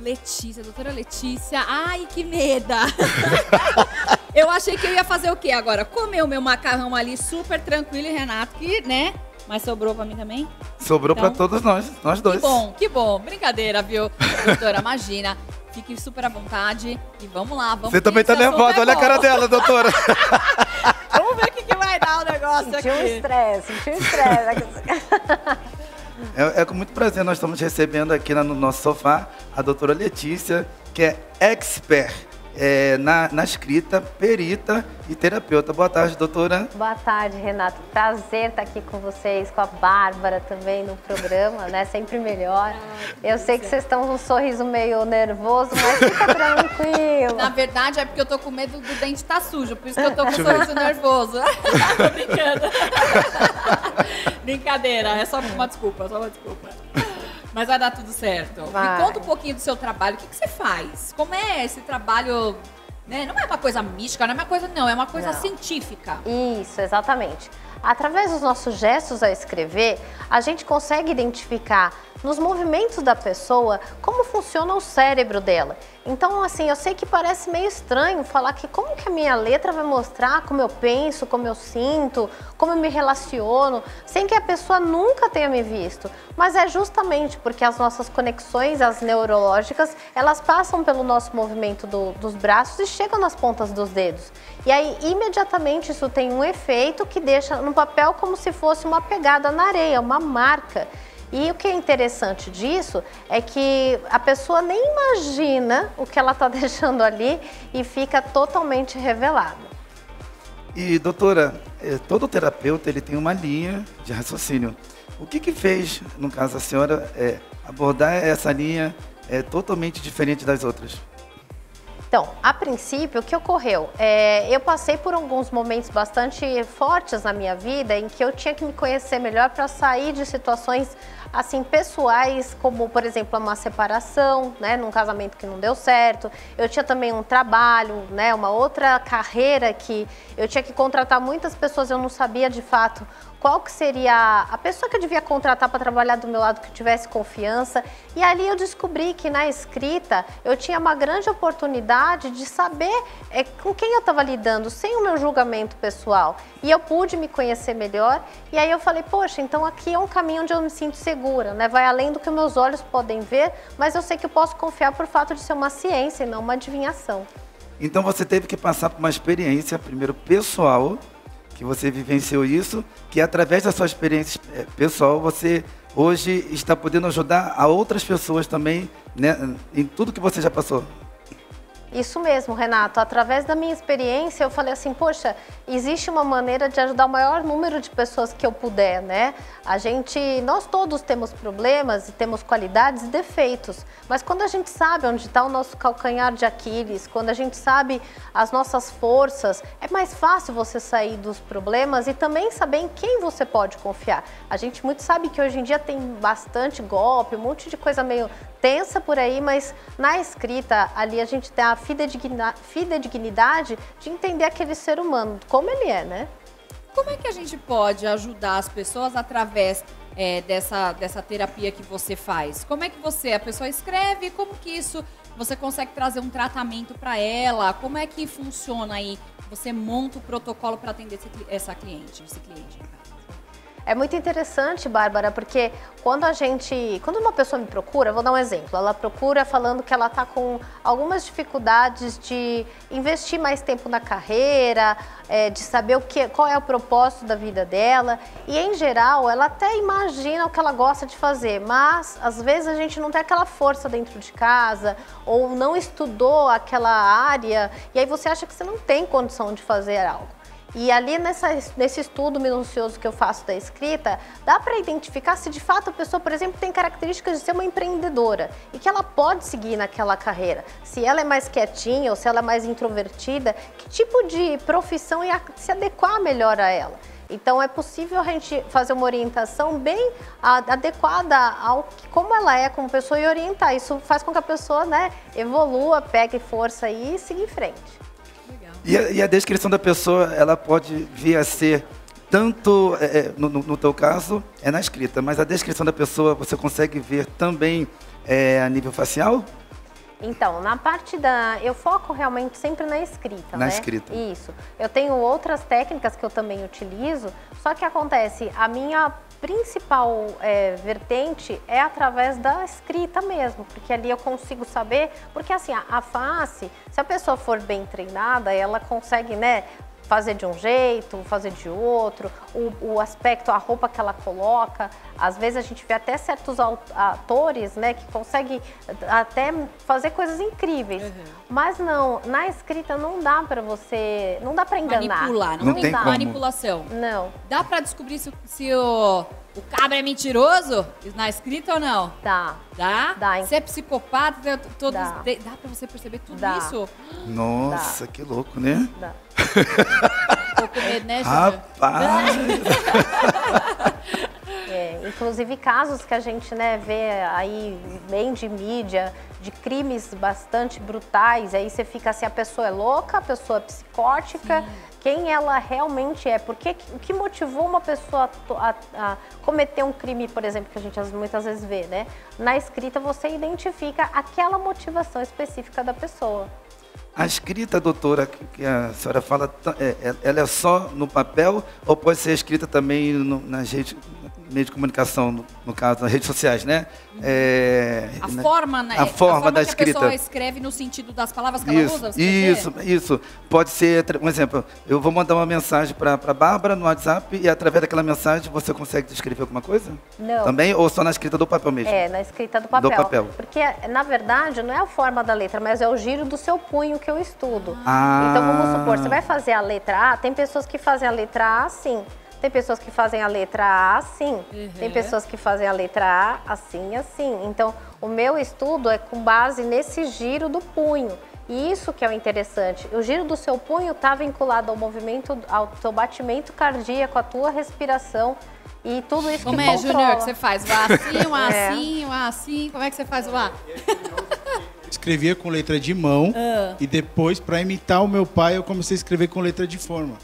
Letícia, doutora Letícia. Ai, que meda! Eu achei que eu ia fazer o quê agora? Comer o meu macarrão ali super tranquilo e Renato, que, né? Mas sobrou pra mim também? Sobrou Então, pra todos nós dois. Que bom. Brincadeira, viu? Doutora, imagina. Fique super à vontade e vamos lá. Vamos. Você também tá nervosa, olha a cara dela, doutora. Vamos ver o que vai dar o negócio aqui. Sentiu um estresse. É com muito prazer, nós estamos recebendo aqui no nosso sofá a doutora Letícia, que é expert na escrita, perita e terapeuta. Boa tarde, doutora. Boa tarde, Renato. Prazer estar aqui com vocês, com a Bárbara também no programa, né? Sempre melhor. Eu sei que vocês estão com um sorriso meio nervoso, mas fica tranquilo. Na verdade, é porque eu tô com medo do dente estar sujo, por isso que eu tô com um sorriso nervoso. Tô brincando. Brincadeira, é só uma desculpa, Mas vai dar tudo certo. Vai. Me conta um pouquinho do seu trabalho. O que você faz? Como é esse trabalho? Né? Não é uma coisa mística, não é uma coisa, não. É uma coisa científica. Isso, exatamente. Através dos nossos gestos ao escrever, a gente consegue identificar nos movimentos da pessoa como funciona o cérebro dela. Então, assim, eu sei que parece meio estranho falar que como que a minha letra vai mostrar como eu penso, como eu sinto, como eu me relaciono, sem que a pessoa nunca tenha me visto. Mas é justamente porque as nossas conexões, as neurológicas, elas passam pelo nosso movimento dos braços e chegam nas pontas dos dedos. E aí, imediatamente, isso tem um efeito que deixa no papel como se fosse uma pegada na areia, uma marca. E o que é interessante disso é que a pessoa nem imagina o que ela está deixando ali e fica totalmente revelado. E, doutora, todo terapeuta ele tem uma linha de raciocínio. O que fez, no caso, a senhora abordar essa linha totalmente diferente das outras? Então, a princípio, o que ocorreu? Eu passei por alguns momentos bastante fortes na minha vida em que eu tinha que me conhecer melhor para sair de situações assim pessoais, como, por exemplo, uma separação, né, num casamento que não deu certo. Eu tinha também um trabalho, né, uma outra carreira que eu tinha que contratar muitas pessoas, eu não sabia de fato qual que seria a pessoa que eu devia contratar para trabalhar do meu lado, que tivesse confiança. E ali eu descobri que na escrita eu tinha uma grande oportunidade de saber com quem eu estava lidando, sem o meu julgamento pessoal. E eu pude me conhecer melhor. E aí eu falei, poxa, então aqui é um caminho onde eu me sinto segura, né? Vai além do que meus olhos podem ver, mas eu sei que eu posso confiar por fato de ser uma ciência e não uma adivinhação. Então você teve que passar por uma experiência, primeiro pessoal, que você vivenciou isso, que através da sua experiência pessoal, você hoje está podendo ajudar a outras pessoas também, né, em tudo que você já passou. Isso mesmo, Renato. Através da minha experiência, eu falei assim, poxa, existe uma maneira de ajudar o maior número de pessoas que eu puder, né? Nós todos temos problemas e temos qualidades e defeitos, mas quando a gente sabe onde está o nosso calcanhar de Aquiles, quando a gente sabe as nossas forças, é mais fácil você sair dos problemas e também saber em quem você pode confiar. A gente muito sabe que hoje em dia tem bastante golpe, um monte de coisa meio tensa por aí, mas na escrita ali a gente tem a fidedignidade de entender aquele ser humano, como ele é, né? Como é que a gente pode ajudar as pessoas através dessa terapia que você faz? Como é que a pessoa escreve, como que isso, você consegue trazer um tratamento para ela? Como é que funciona aí? Você monta o protocolo para atender esse cliente. É muito interessante, Bárbara, porque quando uma pessoa me procura, vou dar um exemplo, ela procura falando que ela está com algumas dificuldades de investir mais tempo na carreira, de saber qual é o propósito da vida dela, e em geral ela até imagina o que ela gosta de fazer, mas às vezes a gente não tem aquela força dentro de casa, ou não estudou aquela área, e aí você acha que você não tem condição de fazer algo. E ali nesse estudo minucioso que eu faço da escrita, dá para identificar se de fato a pessoa, por exemplo, tem características de ser uma empreendedora e que ela pode seguir naquela carreira. Se ela é mais quietinha ou se ela é mais introvertida, que tipo de profissão ia se adequar melhor a ela. Então é possível a gente fazer uma orientação bem adequada ao como ela é como pessoa e orientar. Isso faz com que a pessoa, né, evolua, pegue força e siga em frente. E a descrição da pessoa, ela pode vir a ser, tanto, no teu caso, é na escrita, mas a descrição da pessoa você consegue ver também a nível facial? Então, na parte eu foco realmente sempre na escrita, né? Na escrita. Isso. Eu tenho outras técnicas que eu também utilizo, só que acontece, a minha principal vertente é através da escrita mesmo, porque ali eu consigo saber, porque assim, a face, se a pessoa for bem treinada, ela consegue, né, fazer de um jeito, fazer de outro, o aspecto, a roupa que ela coloca. Às vezes a gente vê até certos atores, né, que conseguem até fazer coisas incríveis. Mas não, na escrita não dá pra você, não dá pra enganar. Manipular, não tem como. manipulação. Não. Dá pra descobrir se o cabra é mentiroso na escrita ou não? Dá. Dá? Dá. Se é psicopata, todos. Dá. Dá pra você perceber tudo Dá. isso? Nossa, que louco, né? Dá. Tô com medo, né, Júnior? Rapaz! Inclusive casos que a gente, né, vê aí bem de mídia, de crimes bastante brutais, aí você fica assim, a pessoa é louca, a pessoa é psicótica, quem ela realmente é, porque o que motivou uma pessoa a cometer um crime, por exemplo, que a gente muitas vezes vê, né? Na escrita você identifica aquela motivação específica da pessoa. A escrita, doutora, que a senhora fala, ela é só no papel ou pode ser escrita também nas redes, meio de comunicação, no caso, nas redes sociais, né? A forma, né? A forma da que escrita. a pessoa escreve no sentido das palavras que ela usa? Isso. Pode ser, um exemplo, eu vou mandar uma mensagem para a Bárbara no WhatsApp e através daquela mensagem você consegue escrever alguma coisa? Não. Também? Ou só na escrita do papel mesmo? É, na escrita do papel. Do papel. Porque, na verdade, não é a forma da letra, mas é o giro do seu punho que eu estudo. Ah. Então, vamos supor, você vai fazer a letra A, tem pessoas que fazem a letra A assim. Tem pessoas que fazem a letra A assim, tem pessoas que fazem a letra A assim e assim. Então, o meu estudo é com base nesse giro do punho. E isso que é o interessante. O giro do seu punho está vinculado ao movimento, ao seu batimento cardíaco, à tua respiração e tudo isso Como que é, controla. Júnior, que você faz? O A assim, o A assim, o A assim. Como é que você faz o A? Escrevia com letra de mão e depois, para imitar o meu pai, eu comecei a escrever com letra de forma.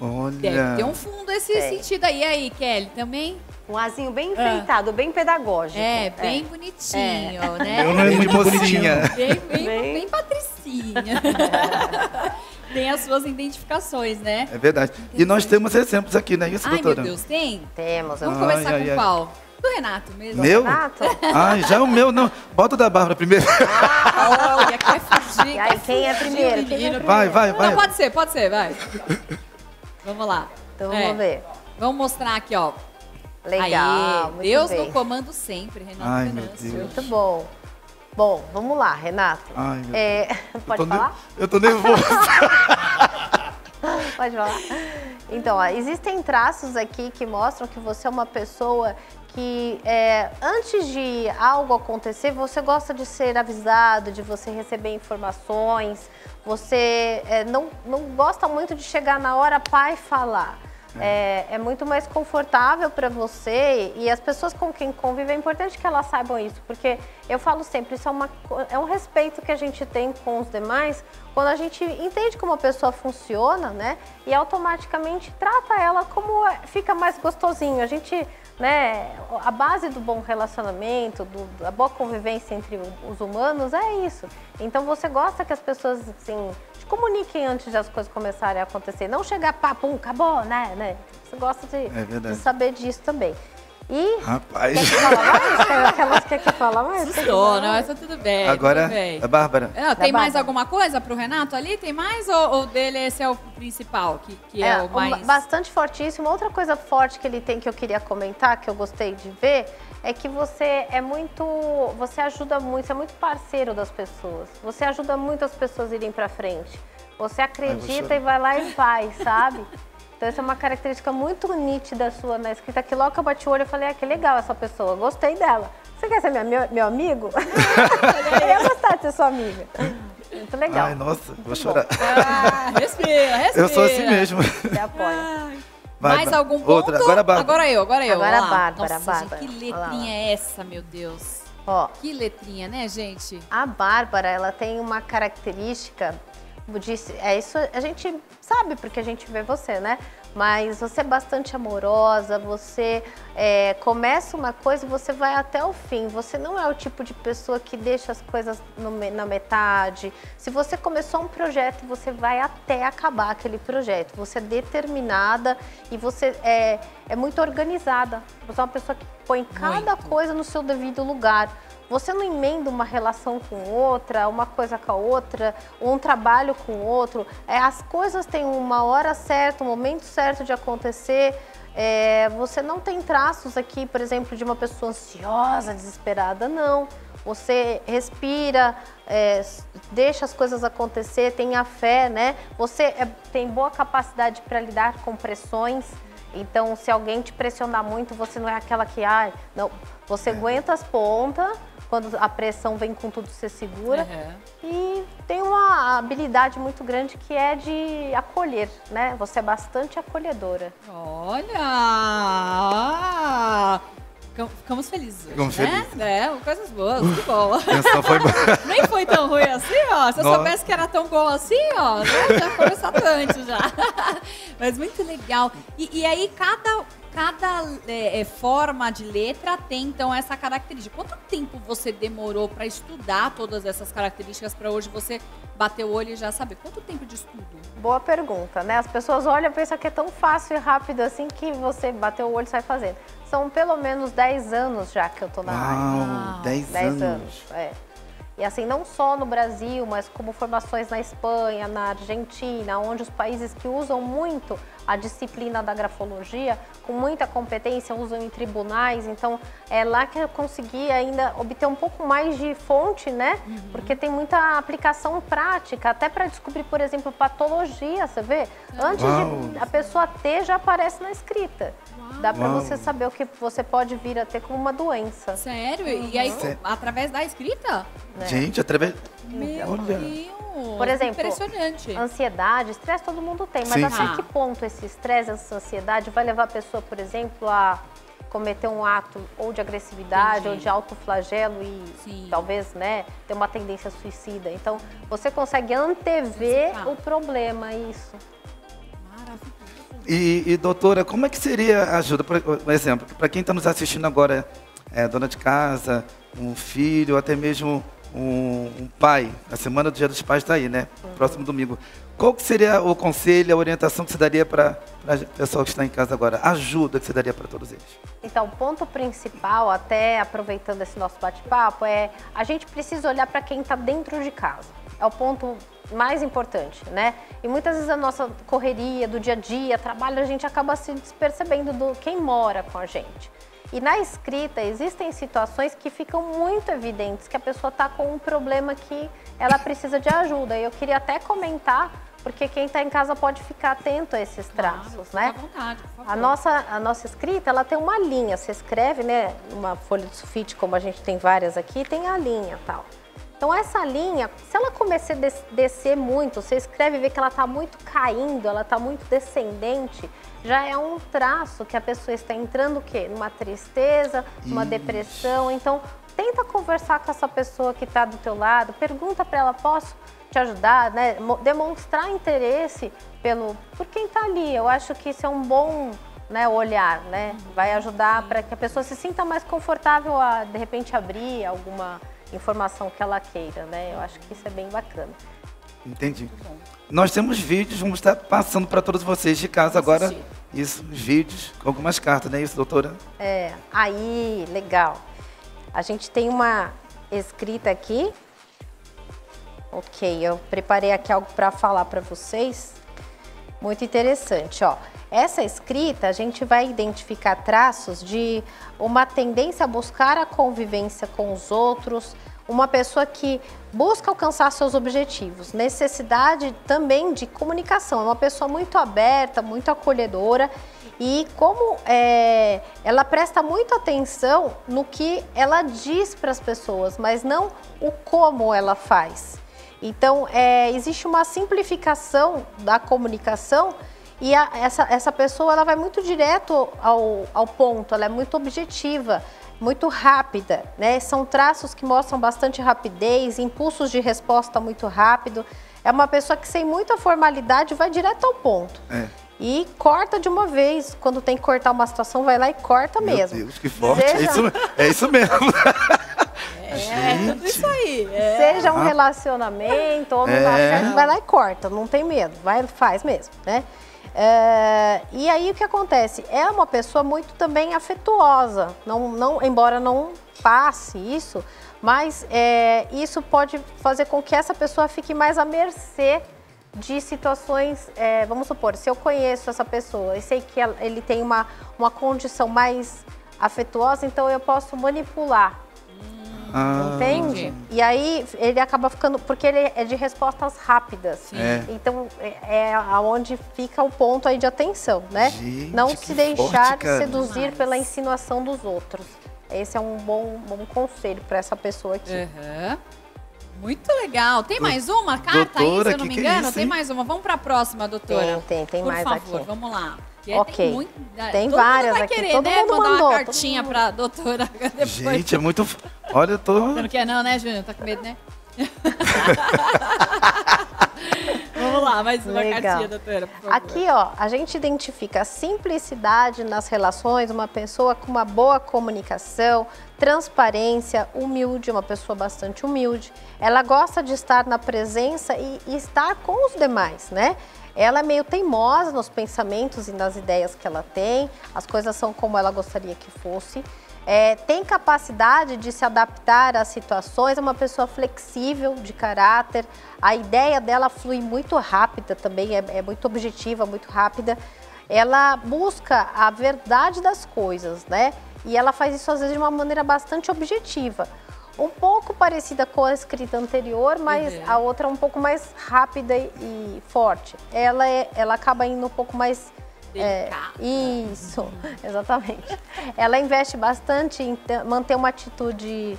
Olha. Deve ter um fundo esse sentido aí. E aí, Kelly, também? Um azinho bem enfeitado, bem pedagógico. É, bem bonitinho, né? Eu não é muito mocinha. Bem patricinha. Tem as suas identificações, né? É verdade. E nós temos exemplos aqui, não é isso, Ai, doutora? meu Deus, tem? Temos. Vamos Ai, começar ai, com ai. qual? Do Renato mesmo. Meu? Renato? Ai, já é o meu, não. Bota o da Bárbara primeiro. Olha, quer fugir. E aí, quem é primeiro? Quem é menino. primeiro? Vai. Não, pode ser, vai. Vamos lá. Então, vamos ver. Vamos mostrar aqui, ó. Legal, Aí, muito Deus bem. no comando sempre, Renato Ai, meu Venâncio. Deus. Muito bom. Bom, vamos lá, Renato. Ai, meu Pode falar? Eu tô nervoso. Pode falar. Então, ó, existem traços aqui que mostram que você é uma pessoa que, antes de algo acontecer, você gosta de ser avisado, de você receber informações, você não gosta muito de chegar na hora pá e falar. É muito mais confortável para você e as pessoas com quem convive, é importante que elas saibam isso, porque eu falo sempre, isso é um respeito que a gente tem com os demais quando a gente entende como a pessoa funciona, né? E automaticamente trata ela como fica mais gostosinho. A gente, né, a base do bom relacionamento, da boa convivência entre os humanos é isso. Então você gosta que as pessoas, assim, te comuniquem antes das coisas começarem a acontecer. Não chegar, pá, pum, acabou, né? Você gosta de saber disso também. E... Rapaz. Quer que fala mais? Aquelas que quer falar mais? Assustou, não, mas tá tudo bem. Agora, tudo bem. a Bárbara. Tem mais Bárbara. alguma coisa pro Renato ali? Tem mais? Ou dele esse é o principal, que é o mais... Bastante fortíssimo. Outra coisa forte que ele tem que eu queria comentar, que eu gostei de ver, é que você você ajuda muito, você é muito parceiro das pessoas. Você ajuda muito as pessoas a irem pra frente. Você acredita e vai lá e faz, sabe? Então, essa é uma característica muito nítida sua na escrita, que logo que eu bati o olho e falei, que legal essa pessoa, gostei dela. Você quer ser meu amigo? Eu ia gostar de ser sua amiga. Muito legal. Ai, nossa, vou chorar. Respira. Eu sou assim mesmo. Você apoia. Mais algum ponto? Outra. Agora a Bárbara. Agora eu. Agora Vamos a lá. Bárbara, Nossa, Bárbara. gente, que letrinha é essa, meu Deus? Ó, Que letrinha, né, gente? a Bárbara, ela tem uma característica, isso a gente sabe porque a gente vê você, né? mas você é bastante amorosa, você começa uma coisa e você vai até o fim. Você não é o tipo de pessoa que deixa as coisas na metade. Se você começou um projeto, você vai até acabar aquele projeto. Você é determinada e você é muito organizada. Você é uma pessoa que põe cada coisa no seu devido lugar. Você não emenda uma relação com outra, uma coisa com a outra, ou um trabalho com o outro. As coisas têm uma hora certa, um momento certo de acontecer. Você não tem traços aqui, por exemplo, de uma pessoa ansiosa, desesperada, não. Você respira, deixa as coisas acontecer, tem a fé, né? Você tem boa capacidade para lidar com pressões. Então, se alguém te pressionar muito, você não é aquela que, não. Você aguenta as pontas. Quando a pressão vem com tudo, você segura. E tem uma habilidade muito grande que é de acolher, né? Você é bastante acolhedora. Olha! Ficamos felizes hoje, né? Coisas boas, que bom. Nem foi tão ruim assim, ó. Se eu soubesse que era tão bom assim, ó, né? Já foi satante já. Mas muito legal. E aí, cada forma de letra tem, então, essa característica. Quanto tempo você demorou para estudar todas essas características para hoje você bater o olho e já saber? Quanto tempo de estudo? Boa pergunta, né? As pessoas olham e pensam que é tão fácil e rápido assim que você bateu o olho e sai fazendo. São pelo menos 10 anos já que eu tô na área. 10 anos. E assim, não só no Brasil, mas como formações na Espanha, na Argentina, onde os países que usam muito a disciplina da grafologia, com muita competência, usam em tribunais. Então, é lá que eu consegui ainda obter um pouco mais de fonte, né? Porque tem muita aplicação prática, até para descobrir, por exemplo, patologia, você vê? Antes de a pessoa ter, já aparece na escrita. Dá para você saber o que você pode vir a ter como uma doença. Sério? E aí, através da escrita? Gente, através... Meu Deus! Por exemplo, impressionante. Ansiedade, estresse todo mundo tem, mas até que ponto esse estresse, essa ansiedade vai levar a pessoa, por exemplo, a cometer um ato ou de agressividade ou de autoflagelo e talvez, né, ter uma tendência suicida. Então, você consegue antever o problema, isso. E doutora, como é que seria a ajuda? Por exemplo, para quem está nos assistindo agora, dona de casa, um filho, até mesmo um pai, a semana do Dia dos Pais está aí, né? Próximo domingo. Qual que seria o conselho, a orientação que você daria para o pessoal que está em casa agora? A ajuda que você daria para todos eles? Então, o ponto principal, até aproveitando esse nosso bate-papo, a gente precisa olhar para quem está dentro de casa. É o ponto mais importante, né? E muitas vezes a nossa correria do dia a dia, trabalho, a gente acaba se despercebendo do quem mora com a gente. E na escrita existem situações que ficam muito evidentes, que a pessoa está com um problema que ela precisa de ajuda. E eu queria até comentar, porque quem está em casa pode ficar atento a esses traços, né? Fica à vontade, por favor. A nossa escrita, ela tem uma linha. Você escreve, né, uma folha de sulfite, como a gente tem várias aqui, tem a linha e tal. Então essa linha, se ela começar a descer muito, você escreve e vê que ela está muito caindo, ela está muito descendente, já é um traço que a pessoa está entrando o quê? Numa tristeza, numa depressão. Então tenta conversar com essa pessoa que está do teu lado, pergunta para ela, posso te ajudar, né? Demonstrar interesse por quem está ali. Eu acho que isso é um bom, né, olhar, né? Vai ajudar para que a pessoa se sinta mais confortável a, de repente, abrir alguma informação que ela queira, né? Eu acho que isso é bem bacana. Entendi. Nós temos vídeos, vamos estar passando para todos vocês de casa agora. Isso, os vídeos com algumas cartas, não é isso, doutora? Aí, legal. A gente tem uma escrita aqui. Ok, eu preparei aqui algo para falar para vocês. Muito interessante, ó. Essa escrita, a gente vai identificar traços de uma tendência a buscar a convivência com os outros, uma pessoa que busca alcançar seus objetivos, necessidade também de comunicação, é uma pessoa muito aberta, muito acolhedora e como ela presta muita atenção no que ela diz para as pessoas, mas não o como ela faz. Então, existe uma simplificação da comunicação e essa pessoa ela vai muito direto ao ponto, ela é muito objetiva, muito rápida, né? São traços que mostram bastante rapidez, impulsos de resposta muito rápido. É uma pessoa que sem muita formalidade vai direto ao ponto. E corta de uma vez. Quando tem que cortar uma situação, vai lá e corta mesmo. Meu Deus, que forte. É isso mesmo. Tudo isso aí. Seja um relacionamento ou não dá certo, vai lá e corta. Não tem medo. Faz mesmo, né? E aí o que acontece? É uma pessoa muito também afetuosa. Embora não passe isso, mas isso pode fazer com que essa pessoa fique mais à mercê de situações, vamos supor, se eu conheço essa pessoa e sei que ele tem uma condição mais afetuosa, então eu posso manipular, entende? Entendi. E aí ele acaba ficando, porque ele é de respostas rápidas, então é aonde fica o ponto aí de atenção, né? Gente, não que se deixar forte, cara. seduzir pela insinuação dos outros. Esse é um bom conselho para essa pessoa aqui. Muito legal. Tem mais uma carta doutora, aí, se eu não me que engano? é isso, tem hein? mais uma. Vamos para a próxima, doutora. Tem mais Por favor, aqui. vamos lá. Ok. Tem várias vai aqui. querer, Todo né, mundo mandar mandou, uma todo cartinha mundo. para a doutora depois. Gente, é muito... Olha, eu tô... Você não quer não, né, Júnior? Tá com medo, né? Vamos lá, mais uma cartinha, doutora, por favor. Aqui, ó, a gente identifica a simplicidade nas relações, uma pessoa com uma boa comunicação, transparência, humilde, uma pessoa bastante humilde. Ela gosta de estar na presença e estar com os demais, né? Ela é meio teimosa nos pensamentos e nas ideias que ela tem, as coisas são como ela gostaria que fosse. Tem capacidade de se adaptar às situações, é uma pessoa flexível de caráter, a ideia dela flui muito rápida também, é muito objetiva, muito rápida. Ela busca a verdade das coisas, né? E ela faz isso às vezes de uma maneira bastante objetiva. Um pouco parecida com a escrita anterior, mas a outra é um pouco mais rápida e forte. Ela acaba indo um pouco mais... Isso, exatamente. Ela investe bastante em manter uma atitude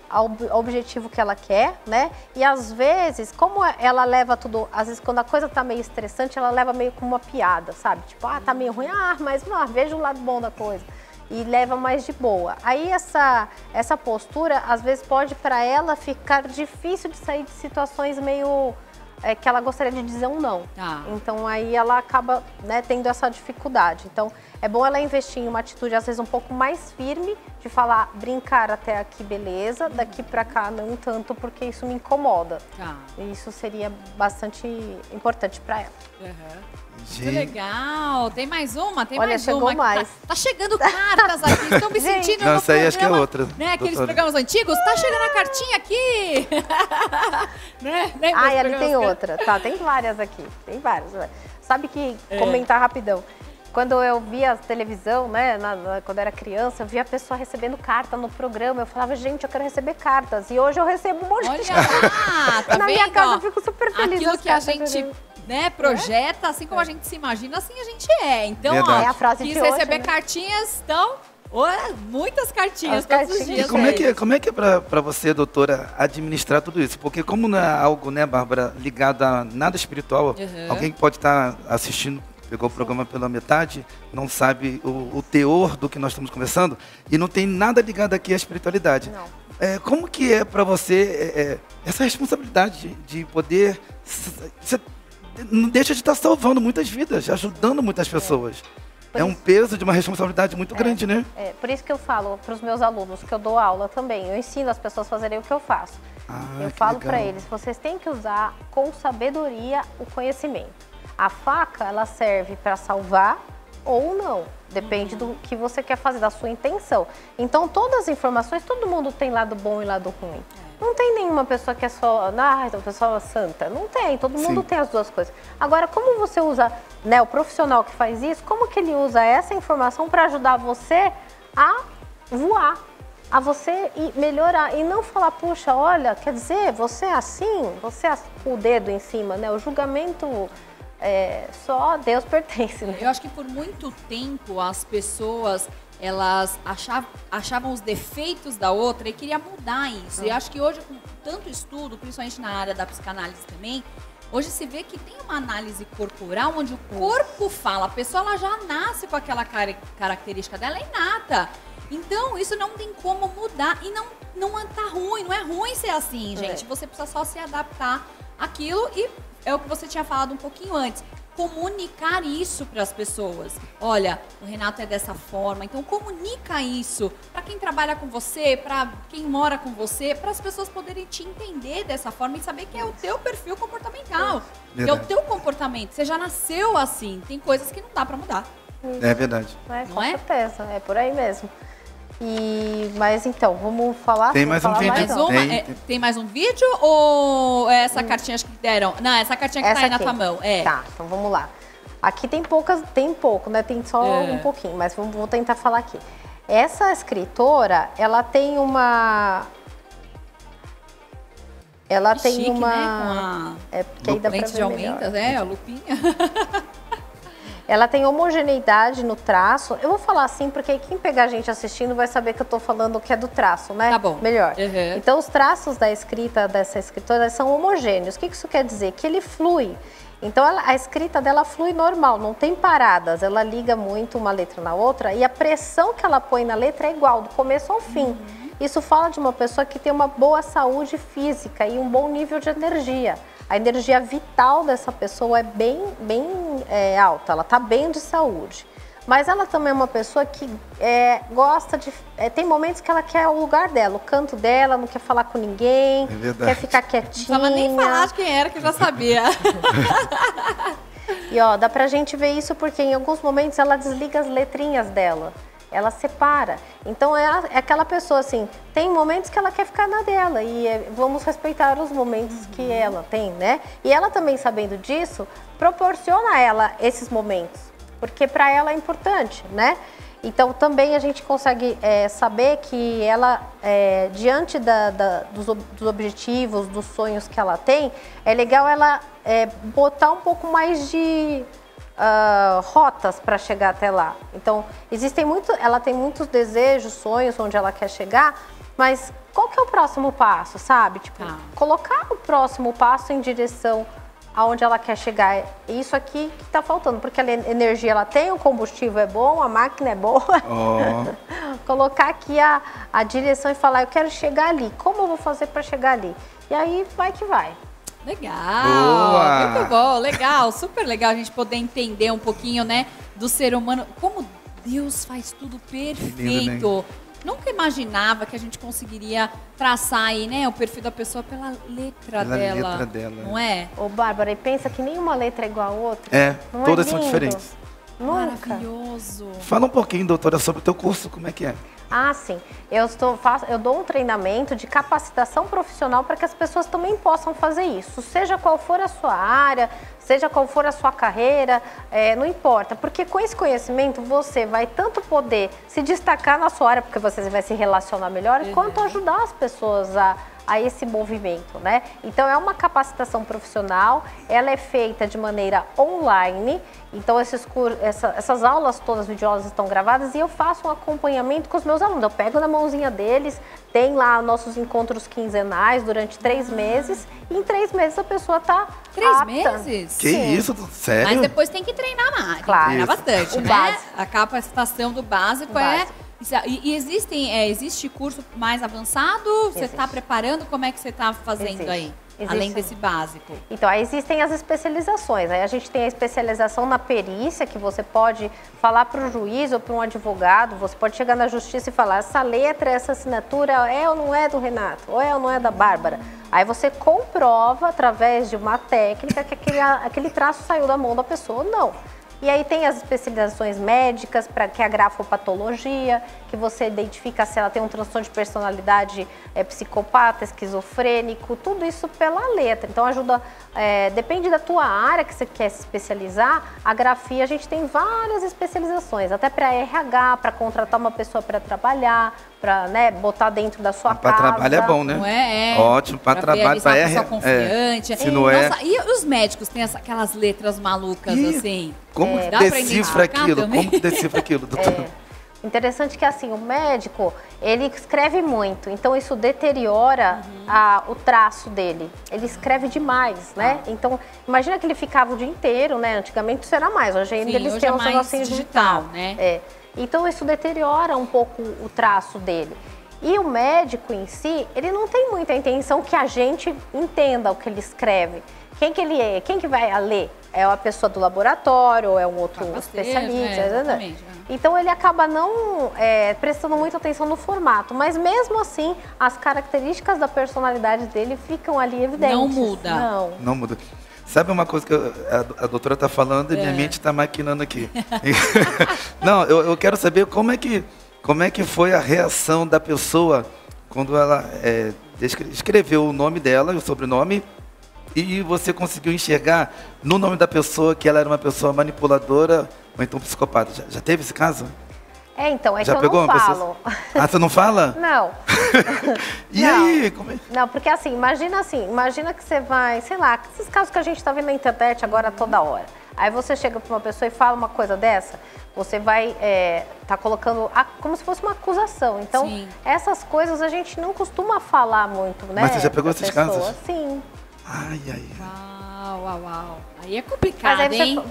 ao objetivo que ela quer, né? E às vezes, como ela leva tudo, às vezes quando a coisa tá meio estressante, ela leva meio como uma piada, sabe? Tipo, tá meio ruim, mas veja o lado bom da coisa. E leva mais de boa. Aí essa postura, às vezes pode para ela ficar difícil de sair de situações meio... que ela gostaria de dizer um não. Então aí ela acaba, né, tendo essa dificuldade. Então é bom ela investir em uma atitude às vezes um pouco mais firme, de falar, brincar até aqui beleza, daqui pra cá não tanto porque isso me incomoda. E isso seria bastante importante para ela. Muito legal. Tem mais uma? Tem Olha, mais chegou uma. mais. Tá chegando cartas aqui. Estão me sentindo no Nossa, aí acho que é programa, outra. né? Aqueles doutora. programas antigos. Tá chegando a cartinha aqui. Né? Ali tem outra. Tá, tem várias aqui. Tem várias. Sabe que, comentar rapidão. Quando eu via a televisão, né, quando eu era criança, eu via a pessoa recebendo carta no programa. Eu falava, gente, eu quero receber cartas. E hoje eu recebo um monte de cartas. Tá Na vendo? minha casa eu fico super feliz. Aquilo as que a cartas gente... né, projeta, assim como a gente se imagina, assim a gente é. Então, Verdade. É a frase quis de hoje, receber né? cartinhas, então, muitas cartinhas As todos os cartinhas. dias. E como é que é para você, doutora, administrar tudo isso? Porque como não é algo, né, Bárbara, ligado a nada espiritual, alguém que pode estar assistindo, pegou o programa pela metade, não sabe o teor do que nós estamos conversando e não tem nada ligado aqui à espiritualidade. Não. Como que é para você essa responsabilidade de poder... Você não deixa de estar salvando muitas vidas, ajudando muitas pessoas. É um peso de uma responsabilidade muito grande, né? Por isso que eu falo para os meus alunos, que eu dou aula também. Eu ensino as pessoas a fazerem o que eu faço. Eu falo para eles, vocês têm que usar com sabedoria o conhecimento. A faca, ela serve para salvar ou não. Depende do que você quer fazer, da sua intenção. Então, todas as informações, todo mundo tem lado bom e lado ruim. Não tem nenhuma pessoa que é só, uma pessoa santa. Não tem, todo mundo tem as duas coisas. Agora, como você usa, né, o profissional que faz isso, como que ele usa essa informação para ajudar você a voar, a você melhorar e não falar, puxa, olha, quer dizer, você é assim, você é com o dedo em cima, né? O julgamento só a Deus pertence, né? Eu acho que por muito tempo as pessoas, elas achavam os defeitos da outra e queriam mudar isso. E eu acho que hoje, com tanto estudo, principalmente na área da psicanálise também, hoje se vê que tem uma análise corporal onde o corpo fala, a pessoa ela já nasce com aquela característica dela, é inata. Então, isso não tem como mudar e não tá ruim, não é ruim ser assim, gente. Você precisa só se adaptar àquilo e é o que você tinha falado um pouquinho antes. comunicar isso para as pessoas. Olha, o Renato é dessa forma, então comunica isso para quem trabalha com você, para quem mora com você, para as pessoas poderem te entender dessa forma e saber que é o teu perfil comportamental, que é o teu comportamento. Você já nasceu assim, tem coisas que não dá para mudar. É verdade. Com certeza, é por aí mesmo. Mas então, vamos falar? Tem mais um vídeo. Tem mais um vídeo ou é essa cartinha que deram? Não, essa cartinha que tá aí na tua mão. Tá, então vamos lá. Aqui tem pouco, né? Tem só um pouquinho, mas vou tentar falar aqui. Essa escritora, ela tem uma... Ela tem chique, uma... Né? Com a porque aí dá pra ver lente de aumento, né? A lupinha. Ela tem homogeneidade no traço. Eu vou falar assim, porque quem pegar a gente assistindo vai saber que eu tô falando que é do traço, né? Tá bom. Melhor. Uhum. Então, os traços da escrita dessa escritora são homogêneos. O que isso quer dizer? Que ele flui. Então, a escrita dela flui normal, não tem paradas. Ela liga muito uma letra na outra e a pressão que ela põe na letra é igual, do começo ao fim. Isso fala de uma pessoa que tem uma boa saúde física e um bom nível de energia. A energia vital dessa pessoa é bem alta, ela está bem de saúde. Mas ela também é uma pessoa que gosta de... tem momentos que ela quer o lugar dela, o canto dela, não quer falar com ninguém, quer ficar quietinha. Não precisava nem falar de quem era, que eu já sabia. E ó, dá pra gente ver isso porque em alguns momentos ela desliga as letrinhas dela. Ela separa. Então é aquela pessoa assim, tem momentos que ela quer ficar na dela e vamos respeitar os momentos que ela tem, né? E ela também, sabendo disso, proporciona a ela esses momentos, porque para ela é importante, né? Então também a gente consegue saber que ela, diante dos objetivos, dos sonhos que ela tem, é legal ela botar um pouco mais de... rotas para chegar até lá. Então, ela tem muitos desejos, sonhos onde ela quer chegar, mas qual que é o próximo passo, sabe? Tipo, colocar o próximo passo em direção aonde ela quer chegar. É isso aqui que tá faltando, porque a energia ela tem, o combustível é bom, a máquina é boa. Colocar aqui a direção e falar, eu quero chegar ali, como eu vou fazer para chegar ali? E aí vai que vai. Legal, boa. Muito bom, legal, super legal a gente poder entender um pouquinho, né, do ser humano, como Deus faz tudo perfeito. Lindo, né? Nunca imaginava que a gente conseguiria traçar aí, né, o perfil da pessoa pela letra dela, não é? Ô, Bárbara, e pensa que nenhuma letra é igual a outra. Todas são diferentes. Maravilhoso. Fala um pouquinho, doutora, sobre o teu curso, como é que é? Ah, sim. Eu dou um treinamento de capacitação profissional para que as pessoas também possam fazer isso. Seja qual for a sua área, seja qual for a sua carreira, não importa. Porque com esse conhecimento você vai tanto poder se destacar na sua área, porque você vai se relacionar melhor, quanto ajudar as pessoas a esse movimento, né? Então é uma capacitação profissional, ela é feita de maneira online, então essas aulas todas, videoaulas estão gravadas e eu faço um acompanhamento com os meus alunos, eu pego na mãozinha deles, tem lá nossos encontros quinzenais durante 3 meses e em 3 meses a pessoa tá 3 meses? Que isso, sério? Mas depois tem que treinar mais, claro. Treinar bastante, O né? básico. A capacitação do básico E existe curso mais avançado? Você está preparando? Como é que você está fazendo aí? Além desse básico. Então, aí existem as especializações. Aí a gente tem a especialização na perícia, que você pode falar para o juiz ou para um advogado, você pode chegar na justiça e falar, essa letra, essa assinatura é ou não é do Renato? Ou é ou não é da Bárbara? Aí você comprova, através de uma técnica, que aquele traço saiu da mão da pessoa ou não. E aí tem as especializações médicas, que é a grafopatologia, que você identifica se ela tem um transtorno de personalidade psicopata, esquizofrênico, tudo isso pela letra. Então ajuda, depende da tua área que você quer se especializar, a grafia a gente tem várias especializações, até para RH, para contratar uma pessoa para trabalhar, para botar dentro da sua casa. Para trabalho é bom, né? Não é? Ótimo, para trabalho, para RH. Confiante. Se não é... Nossa, e os médicos têm aquelas letras malucas assim? Como que decifra aquilo? Como que decifra aquilo, doutor? Interessante que assim, o médico, ele escreve muito, então isso deteriora o traço dele. Ele escreve demais, né? Então, imagina que ele ficava o dia inteiro, né? Antigamente isso era mais, hoje ainda eles têm um negocinho digital, né? Então isso deteriora um pouco o traço dele. E o médico em si, ele não tem muita intenção que a gente entenda o que ele escreve. Quem que ele é? Quem que vai ler? É a pessoa do laboratório ou é um outro especialista? Exatamente. Então ele acaba não prestando muita atenção no formato, mas mesmo assim as características da personalidade dele ficam ali evidentes. Não muda. Não muda. Sabe uma coisa que a doutora está falando e minha mente está maquinando aqui. Não, eu quero saber como é que foi a reação da pessoa quando ela escreveu o nome dela, o sobrenome, e você conseguiu enxergar no nome da pessoa que ela era uma pessoa manipuladora ou então psicopata. Já teve esse caso? Então, Já que pegou eu não uma falo. pessoa? Ah, você não fala? Não. E não. aí? Como é? Não, porque imagina que você vai, sei lá, esses casos que a gente está vendo na internet agora toda hora. Aí você chega para uma pessoa e fala uma coisa dessa, você vai tá colocando como se fosse uma acusação. Então, Sim. essas coisas a gente não costuma falar muito, né? Mas você já pegou esses casos? Sim. Ai. Uau. Aí é complicado, Mas aí hein?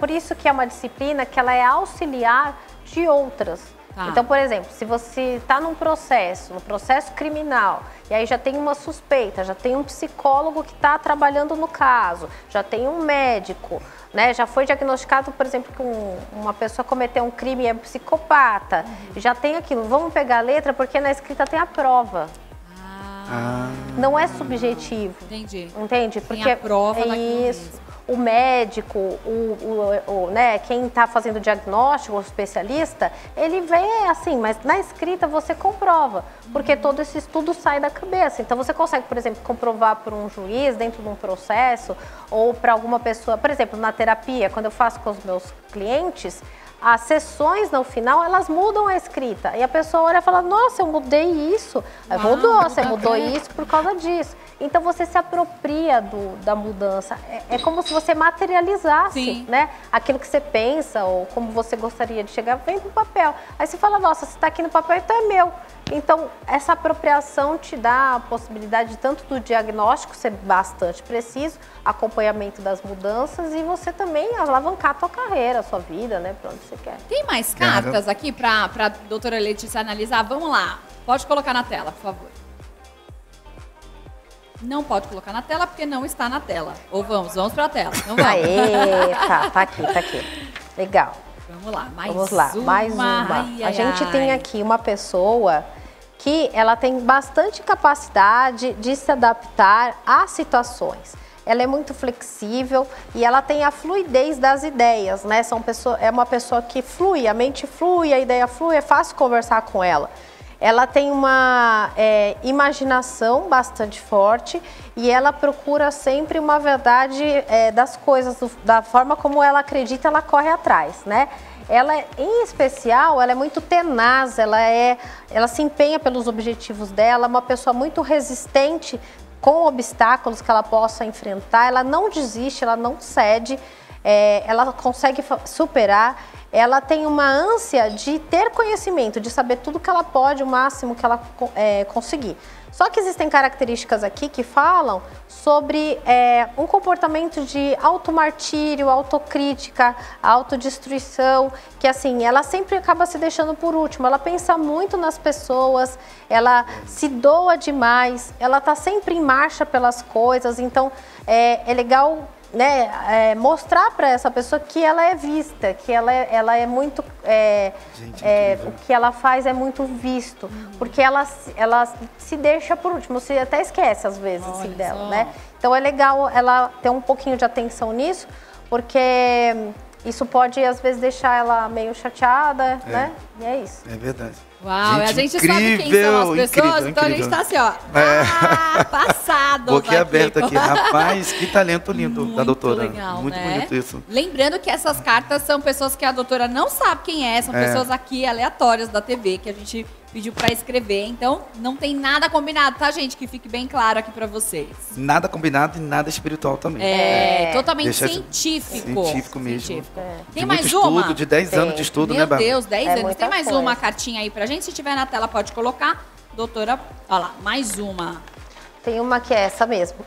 por isso que é uma disciplina que ela é auxiliar de outras. Tá. Então, por exemplo, se você está no processo criminal, e aí já tem uma suspeita, já tem um psicólogo que está trabalhando no caso, já tem um médico, né? Já foi diagnosticado, por exemplo, que uma pessoa cometeu um crime e é psicopata. Já tem aquilo. Vamos pegar a letra porque na escrita tem a prova. Não é subjetivo. Entendi. Entende? Tem a prova daquilo isso. mesmo. O médico, né, quem está fazendo o diagnóstico, o especialista, ele vê assim, mas na escrita você comprova, porque todo esse estudo sai da cabeça. Então você consegue, por exemplo, comprovar por um juiz dentro de um processo ou para alguma pessoa, por exemplo, na terapia, quando eu faço com os meus clientes, as sessões no final, elas mudam a escrita. E a pessoa olha e fala, nossa, eu mudei isso. Mudou, você mudou isso por causa disso. Então você se apropria da mudança. É como se você materializasse, Sim. né? Aquilo que você pensa ou como você gostaria de chegar, vem pro papel. Aí você fala, nossa, se está aqui no papel, então é meu. Então, essa apropriação te dá a possibilidade tanto do diagnóstico ser bastante preciso, acompanhamento das mudanças e você também alavancar a tua carreira, a sua vida, né? Pra onde você quer. Tem mais cartas aqui para a doutora Letícia analisar? Vamos lá. Pode colocar na tela, por favor. Não pode colocar na tela porque não está na tela. Ou vamos para a tela. Então vamos. Aê, tá aqui. Legal. Vamos lá, mais uma. A gente tem aqui uma pessoa que ela tem bastante capacidade de se adaptar a situações. Ela é muito flexível e ela tem a fluidez das ideias, né? É uma pessoa que flui, a mente flui, a ideia flui, é fácil conversar com ela. Ela tem uma imaginação bastante forte e ela procura sempre uma verdade das coisas, da forma como ela acredita, ela corre atrás, né? Ela, em especial, ela é muito tenaz, ela se empenha pelos objetivos dela, é uma pessoa muito resistente com obstáculos que ela possa enfrentar, ela não desiste, ela não cede, ela consegue superar. Ela tem uma ânsia de ter conhecimento, de saber tudo que ela pode, o máximo que ela conseguir. Só que existem características aqui que falam sobre um comportamento de automartírio, autocrítica, autodestruição, que assim, ela sempre acaba se deixando por último. Ela pensa muito nas pessoas, ela se doa demais, ela está sempre em marcha pelas coisas, então é legal, né, mostrar para essa pessoa que ela é vista, que ela é muito, o que ela faz é muito visto, porque ela se deixa por último, você até esquece às vezes assim, dela, né? Então é legal ela ter um pouquinho de atenção nisso, porque isso pode às vezes deixar ela meio chateada, né? E é isso. É verdade. Uau, a gente sabe quem são as pessoas, então a gente tá assim, ó, passado. Boquiaberto aqui. Rapaz, que talento lindo muito da doutora. Legal, muito né? bonito isso. Lembrando que essas cartas são pessoas que a doutora não sabe quem é, são pessoas aqui aleatórias da TV que a gente pediu pra escrever. Então, não tem nada combinado, tá, gente? Que fique bem claro aqui pra vocês. Nada combinado e nada espiritual também. Totalmente científico. Científico mesmo. Científico. De Tem muito mais estudo, uma? de 10 anos de estudo, Meu né, Bárbara? Deus, 10 anos. muita Tem mais coisa. uma cartinha aí pra gente? Se tiver na tela, pode colocar. Doutora, olha lá, mais uma. Tem uma que é essa mesmo.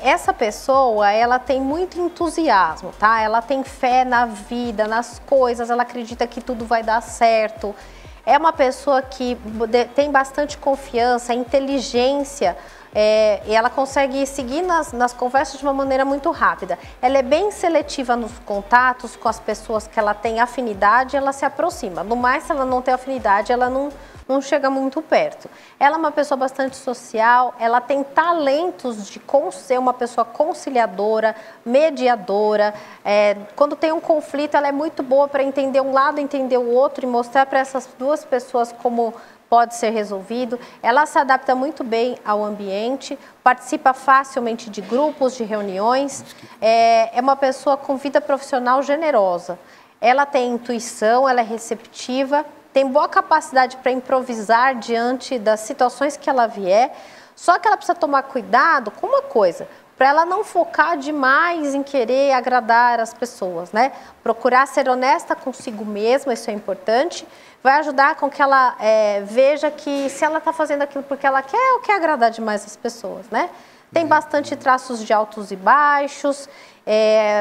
Essa pessoa, ela tem muito entusiasmo, tá? Ela tem fé na vida, nas coisas, ela acredita que tudo vai dar certo. É uma pessoa que tem bastante confiança, inteligência, e ela consegue seguir nas conversas de uma maneira muito rápida. Ela é bem seletiva nos contatos com as pessoas que ela tem afinidade, ela se aproxima. No mais, se ela não tem afinidade, ela não chega muito perto. Ela é uma pessoa bastante social, ela tem talentos de ser uma pessoa conciliadora, mediadora. Quando tem um conflito, ela é muito boa para entender um lado, entender o outro e mostrar para essas duas pessoas como pode ser resolvido. Ela se adapta muito bem ao ambiente, participa facilmente de grupos, de reuniões. É uma pessoa com vida profissional generosa. Ela tem intuição, ela é receptiva, tem boa capacidade para improvisar diante das situações que ela vier, só que ela precisa tomar cuidado com uma coisa, para ela não focar demais em querer agradar as pessoas, né? Procurar ser honesta consigo mesma, isso é importante, vai ajudar com que ela veja que se ela está fazendo aquilo porque ela quer ou quer agradar demais as pessoas, né? Tem bastante traços de altos e baixos,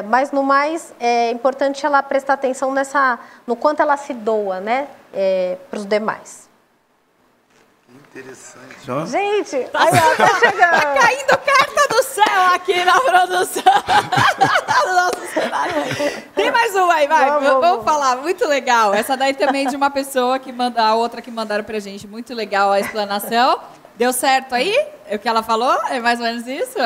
mas no mais é importante ela prestar atenção no quanto ela se doa, né, para os demais. Interessante, ó. Gente, aí ela tá chegando. Tá caindo carta do céu aqui na produção do nosso cenário. Tem mais uma aí, vai. Vamos falar, muito legal. Essa daí também de uma pessoa que manda, a outra que mandaram pra gente, muito legal a explanação. Deu certo aí? O que ela falou? É mais ou menos isso,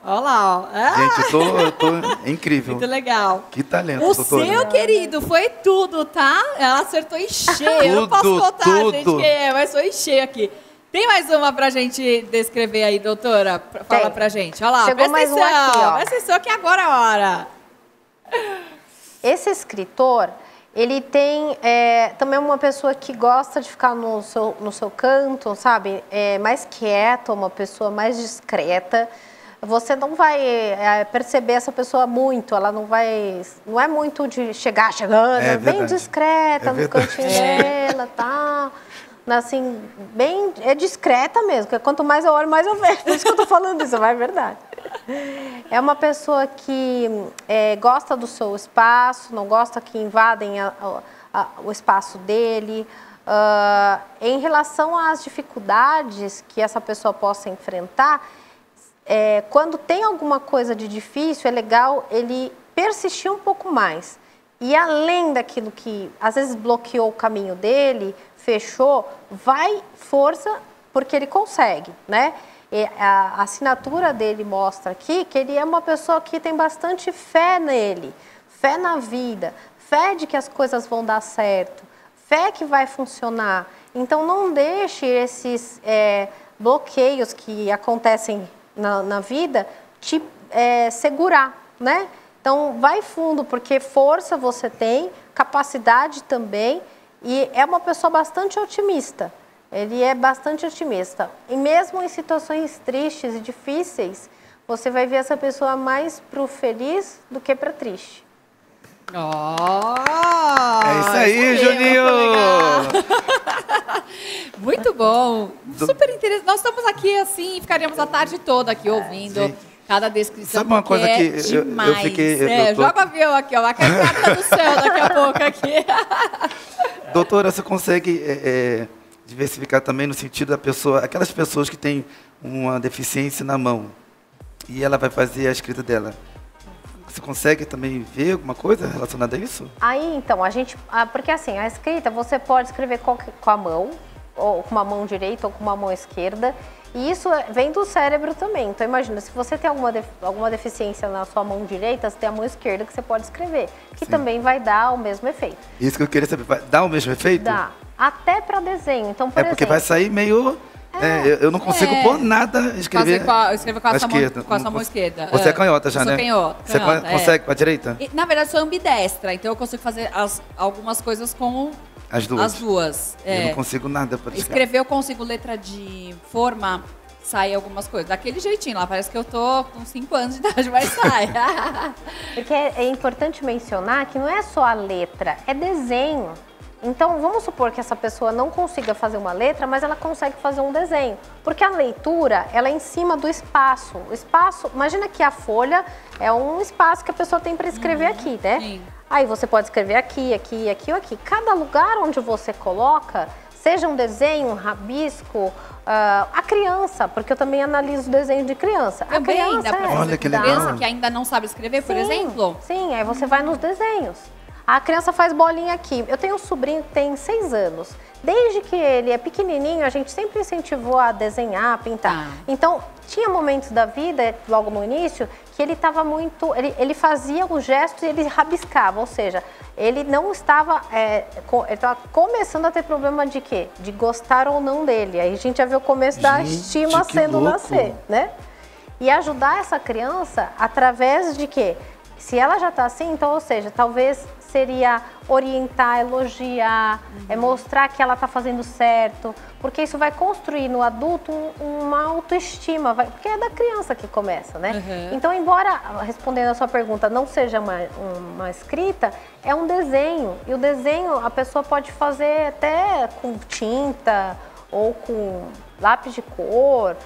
Olha lá, ó. Gente, eu tô incrível. Muito legal. Que talento, O doutora. seu, querido, foi tudo, tá? Ela acertou em cheio. Eu não posso contar, gente, quem é, mas foi em cheio aqui. Tem mais uma pra gente descrever aí, doutora? Fala pra gente. Olha lá, chegou mais um aqui, ó. Presta atenção que agora é a hora. Esse escritor, ele tem também uma pessoa que gosta de ficar no seu canto, sabe? Mais quieta, uma pessoa mais discreta. Você não vai perceber essa pessoa muito, ela não é muito de chegando, bem discreta no cantinho dela, tá? Assim, bem, discreta mesmo, porque quanto mais eu olho, mais eu vejo, por isso que eu tô falando isso, mas é verdade. É uma pessoa que gosta do seu espaço, não gosta que invadem o espaço dele. Em relação às dificuldades que essa pessoa possa enfrentar, quando tem alguma coisa de difícil, é legal ele persistir um pouco mais. E além daquilo que às vezes bloqueou o caminho dele, fechou, vai força porque ele consegue, né? A assinatura dele mostra aqui que ele é uma pessoa que tem bastante fé nele, fé na vida, fé de que as coisas vão dar certo, fé que vai funcionar. Então não deixe esses bloqueios que acontecem na vida te segurar, né? Então vai fundo, porque força você tem, capacidade também, e é uma pessoa bastante otimista. Ele é bastante otimista. E mesmo em situações tristes e difíceis, você vai ver essa pessoa mais pro feliz do que para triste. É isso aí, Juninho! Muito bom. Super interessante. Nós estamos aqui assim, ficaríamos a tarde toda aqui ouvindo. Sim. Cada descrição. Sabe uma coisa que demais. eu fiquei... Joga o avião aqui, ó. Vai cair carta do céu daqui a pouco aqui. Doutora, você consegue diversificar também no sentido da pessoa, aquelas pessoas que têm uma deficiência na mão e ela vai fazer a escrita dela. Você consegue também ver alguma coisa relacionada a isso? Aí, então, porque assim, a escrita você pode escrever com a mão, ou com uma mão direita ou com uma mão esquerda, e isso vem do cérebro também. Então, imagina, se você tem alguma deficiência na sua mão direita, você tem a mão esquerda que você pode escrever, que Sim. também vai dar o mesmo efeito. Isso que eu queria saber, vai dar o mesmo efeito? Dá, até para desenho. Então, por porque vai sair meio... eu não consigo pôr nada, escrever com a esquerda. Com a sua mão esquerda. Você é canhota já, né? Canhota, você consegue com a direita? Na verdade, sou ambidestra, então eu consigo fazer algumas coisas com as duas. Eu não consigo nada para escrever, eu consigo letra de forma, sai algumas coisas. Daquele jeitinho lá, parece que eu tô com 5 anos de idade, mas sai. Porque é importante mencionar que não é só a letra, é desenho. Então, vamos supor que essa pessoa não consiga fazer uma letra, mas ela consegue fazer um desenho. Porque a leitura, ela é em cima do espaço. O espaço, imagina que a folha é um espaço que a pessoa tem para escrever aqui, né? Sim. Aí você pode escrever aqui, aqui, aqui ou aqui. Cada lugar onde você coloca, seja um desenho, um rabisco, a criança, porque eu também analiso o desenho de criança. Também a criança dá pra fazer Olha que com legal. criança que ainda não sabe escrever, por exemplo? Sim, aí você vai nos desenhos. A criança faz bolinha aqui. Eu tenho um sobrinho que tem 6 anos. Desde que ele é pequenininho, a gente sempre incentivou a desenhar, a pintar. Então, tinha momentos da vida, logo no início, que ele estava muito... Ele fazia os gestos e ele rabiscava, ou seja, ele não estava... ele estava começando a ter problema de quê? De gostar ou não dele. Aí a gente já vê o começo da estima sendo nascer, né? E ajudar essa criança através de quê? Se ela já está assim, então, ou seja, talvez seria orientar, elogiar, mostrar que ela está fazendo certo, porque isso vai construir no adulto uma autoestima, porque é da criança que começa, né? Então, embora, respondendo a sua pergunta, não seja uma escrita, é um desenho, e o desenho a pessoa pode fazer até com tinta ou com lápis de cor.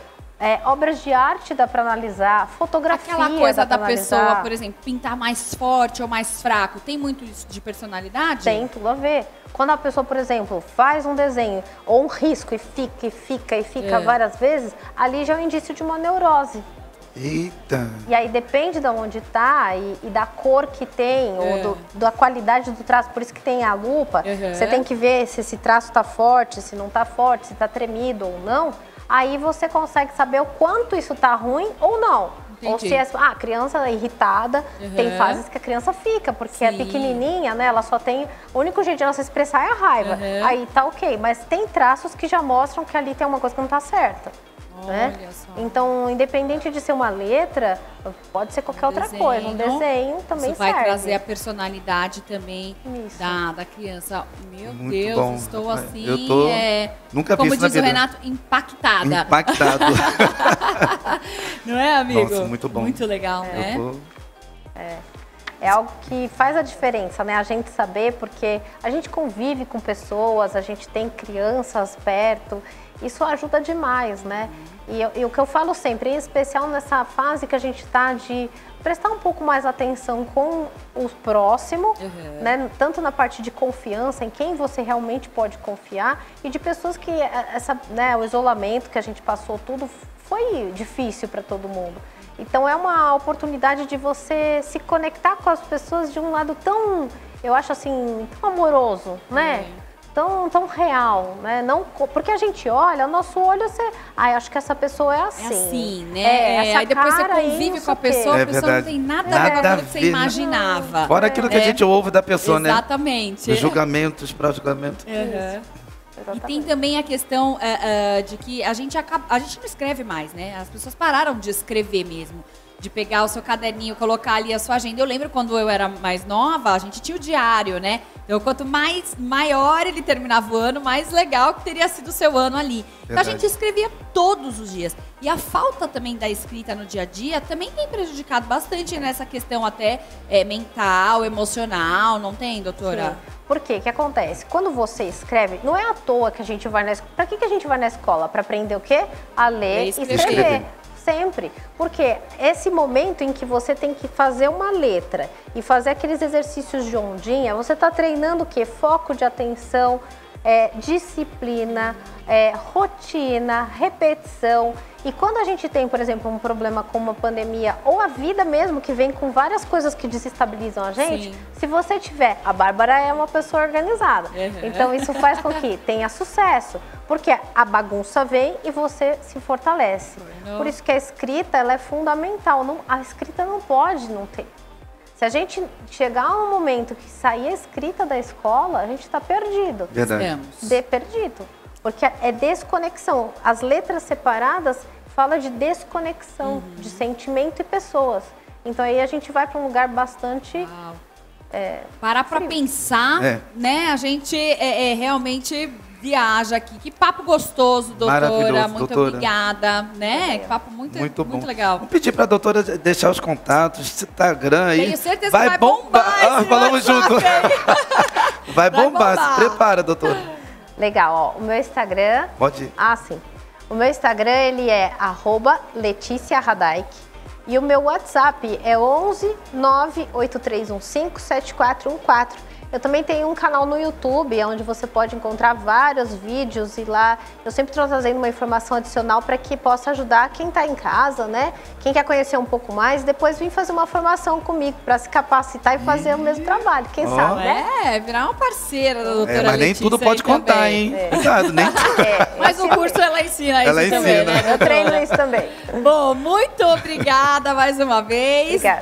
Obras de arte dá para analisar, fotografia. Aquela coisa da analisar. pessoa, por exemplo, pintar mais forte ou mais fraco, tem muito isso de personalidade? Tem tudo a ver. Quando a pessoa, por exemplo, faz um desenho ou um risco e fica várias vezes, ali já é um indício de uma neurose. Eita! E aí depende de onde está e da cor que tem, ou da qualidade do traço. Por isso que tem a lupa, você tem que ver se esse traço está forte, se não está forte, se está tremido ou não. Aí você consegue saber o quanto isso tá ruim ou não. Entendi. Ou se a criança é irritada, tem fases que a criança fica, porque é pequenininha, né? Ela só tem... O único jeito de ela se expressar é a raiva. Aí tá ok, mas tem traços que já mostram que ali tem uma coisa que não tá certa. Né? Então, independente de ser uma letra, pode ser qualquer outra coisa. Um desenho também isso vai serve. trazer a personalidade também da criança. Meu Muito Deus, bom. estou assim, Eu tô... Nunca vi como isso na diz o vida. Renato, impactada. Impactado. Não é, amigo? Nossa, muito bom. Muito legal, né? É algo que faz a diferença, né? A gente saber, porque a gente convive com pessoas, a gente tem crianças perto, isso ajuda demais, né? E o que eu falo sempre, em especial nessa fase que a gente está de prestar um pouco mais atenção com o próximo, né? Tanto na parte de confiança, em quem você realmente pode confiar, e de pessoas que o isolamento que a gente passou, tudo foi difícil para todo mundo. Então é uma oportunidade de você se conectar com as pessoas de um lado tão, eu acho assim, tão amoroso, né? Tão real, né? Não, porque a gente olha, o nosso olho, eu acho que essa pessoa é assim. É assim, né? Aí depois você convive com a pessoa, a pessoa não tem nada a ver com aquilo que você imaginava. Fora aquilo que a gente ouve da pessoa, né? Exatamente. Os julgamentos, pró-julgamentos. E tem também a questão de que a gente não escreve mais, né? As pessoas pararam de escrever mesmo. De pegar o seu caderninho, colocar ali a sua agenda. Eu lembro quando eu era mais nova, a gente tinha o diário, né? Então, quanto maior ele terminava o ano, mais legal que teria sido o seu ano ali. Então, a gente escrevia todos os dias. E a falta também da escrita no dia a dia também tem prejudicado bastante nessa questão até mental, emocional, não tem, doutora? Sim. Por quê? O que acontece? Quando você escreve, não é à toa que a gente vai na escola. Para que a gente vai na escola? Para aprender o quê? A ler e escrever. Sempre, porque esse momento em que você tem que fazer uma letra e fazer aqueles exercícios de ondinha, você está treinando o quê? Foco de atenção, disciplina, rotina, repetição. E quando a gente tem, por exemplo, um problema como uma pandemia ou a vida mesmo, que vem com várias coisas que desestabilizam a gente, se você tiver... A Bárbara é uma pessoa organizada, então isso faz com que tenha sucesso, porque a bagunça vem e você se fortalece. Por isso que a escrita ela é fundamental, a escrita não pode não ter. Se a gente chegar a um momento que sair a escrita da escola, a gente está perdido. Verdade. Perdido. Porque é desconexão. As letras separadas falam de desconexão de sentimento e pessoas. Então aí a gente vai para um lugar bastante... Parar para pensar, né? A gente realmente viaja aqui. Que papo gostoso, doutora. Muito obrigada, né? Que papo muito bom. legal. Vou pedir para a doutora deixar os contatos, Instagram aí. Tenho certeza que vai bombar. Falamos junto. Vai bombar. Se prepara, doutora. Legal, ó. O meu Instagram... Pode ir. Sim. O meu Instagram, ele é @LeticiaRadaik. E o meu WhatsApp é 11 98315 7414. Eu também tenho um canal no YouTube, onde você pode encontrar vários vídeos e lá eu sempre estou trazendo uma informação adicional para que possa ajudar quem está em casa, né? Quem quer conhecer um pouco mais, depois vir fazer uma formação comigo para se capacitar e fazer o mesmo trabalho, quem sabe, né? Virar uma parceira da doutora mas nem Letícia tudo pode contar, também. hein? Cuidado, nem Mas o curso ela ensina Ela isso também, ensina. né? Eu treino isso também. Bom, muito obrigada mais uma vez. Obrigada.